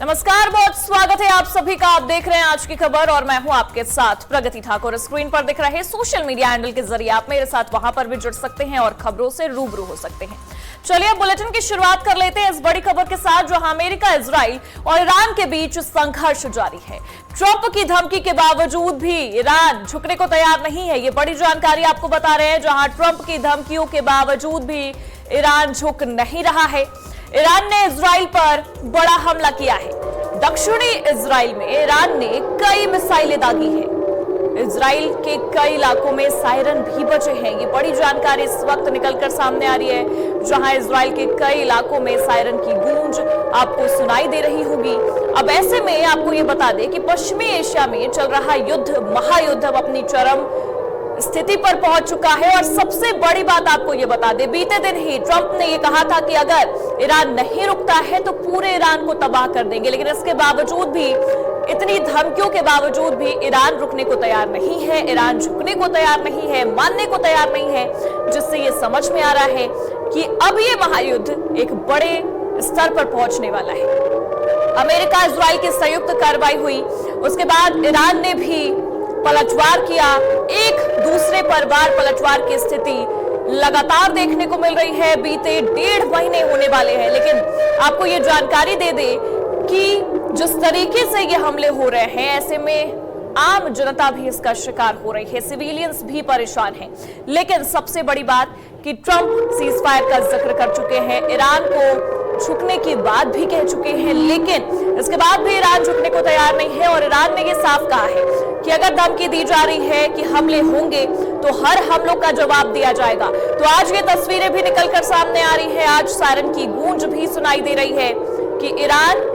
नमस्कार, बहुत स्वागत है आप सभी का। आप देख रहे हैं आज की खबर और मैं हूं आपके साथ प्रगति ठाकुर। स्क्रीन पर दिख रहे सोशल मीडिया हैंडल के जरिए आप मेरे साथ वहां पर भी जुड़ सकते हैं और खबरों से रूबरू हो सकते हैं। चलिए बुलेटिन की शुरुआत कर लेते हैं इस बड़ी खबर के साथ, जहां अमेरिका, इजराइल और ईरान के बीच संघर्ष जारी है। ट्रंप की धमकी के बावजूद भी ईरान झुकने को तैयार नहीं है। ये बड़ी जानकारी आपको बता रहे हैं, जहां ट्रंप की धमकियों के बावजूद भी ईरान झुक नहीं रहा है। ईरान ने इजराइल पर बड़ा हमला किया है। दक्षिणी इजराइल में ईरान ने कई मिसाइलें दागी हैं। इजराइल के कई इलाकों में सायरन भी बजे हैं। ये बड़ी जानकारी इस वक्त निकलकर सामने आ रही है, जहां इजराइल के कई इलाकों में सायरन की गूंज आपको सुनाई दे रही होगी। अब ऐसे में आपको ये बता दें कि पश्चिमी एशिया में चल रहा युद्ध, महायुद्ध अब अपनी चरम स्थिति पर पहुंच चुका है। और सबसे बड़ी बात आपको यह बता दें, बीते दिन ही ट्रंप ने यह कहा था कि अगर ईरान नहीं रुकता है तो पूरे ईरान को तबाह कर देंगे। लेकिन इसके बावजूद भी, इतनी धमकियों के बावजूद भी ईरान रुकने को तैयार नहीं है, ईरान झुकने को तैयार नहीं है, मानने को तैयार नहीं है, जिससे यह समझ में आ रहा है कि अब यह महायुद्ध एक बड़े स्तर पर पहुंचने वाला है। अमेरिका इजराइल की संयुक्त कार्रवाई हुई, उसके बाद ईरान ने भी पलटवार किया। एक दूसरे पर वार पलटवार की स्थिति लगातार देखने को मिल रही है। बीते 1.5 महीने होने वाले हैं, लेकिन आपको ये जानकारी दे दे कि जिस तरीके से ये हमले हो रहे हैं, ऐसे में आम जनता भी इसका शिकार हो रही है, सिविलियंस भी परेशान हैं। लेकिन सबसे बड़ी बात कि ट्रंप सीज फायर का जिक्र कर चुके हैं, ईरान को झुकने की बात भी कह चुके हैं, लेकिन इसके बाद भी ईरान झुकने को तैयार नहीं है। और ईरान ने यह साफ कहा है कि अगर धमकी दी जा रही है कि हमले होंगे तो हर हमलों का जवाब दिया जाएगा। तो आज ये तस्वीरें भी निकलकर सामने आ रही है, आज सायरन की गूंज भी सुनाई दे रही है कि ईरान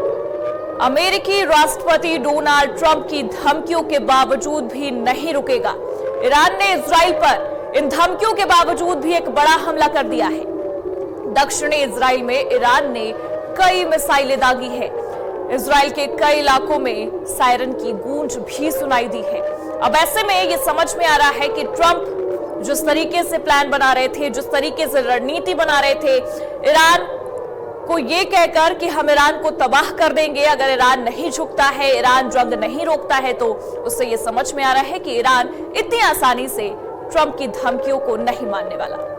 अमेरिकी राष्ट्रपति डोनाल्ड ट्रंप की धमकियों के बावजूद भी नहीं रुकेगा। ईरान ने इजराइल पर इन धमकियों के बावजूद भी एक बड़ा हमला कर दिया है। दक्षिणी इजराइल में ईरान ने कई मिसाइलें दागी है। इजराइल के कई इलाकों में सायरन की गूंज भी सुनाई दी है। अब ऐसे में ये समझ में आ रहा है कि ट्रंप जिस तरीके से प्लान बना रहे थे, जिस तरीके से रणनीति बना रहे थे, ईरान को ये कहकर कि हम ईरान को तबाह कर देंगे अगर ईरान नहीं झुकता है, ईरान जंग नहीं रोकता है, तो उससे ये समझ में आ रहा है कि ईरान इतनी आसानी से ट्रंप की धमकियों को नहीं मानने वाला।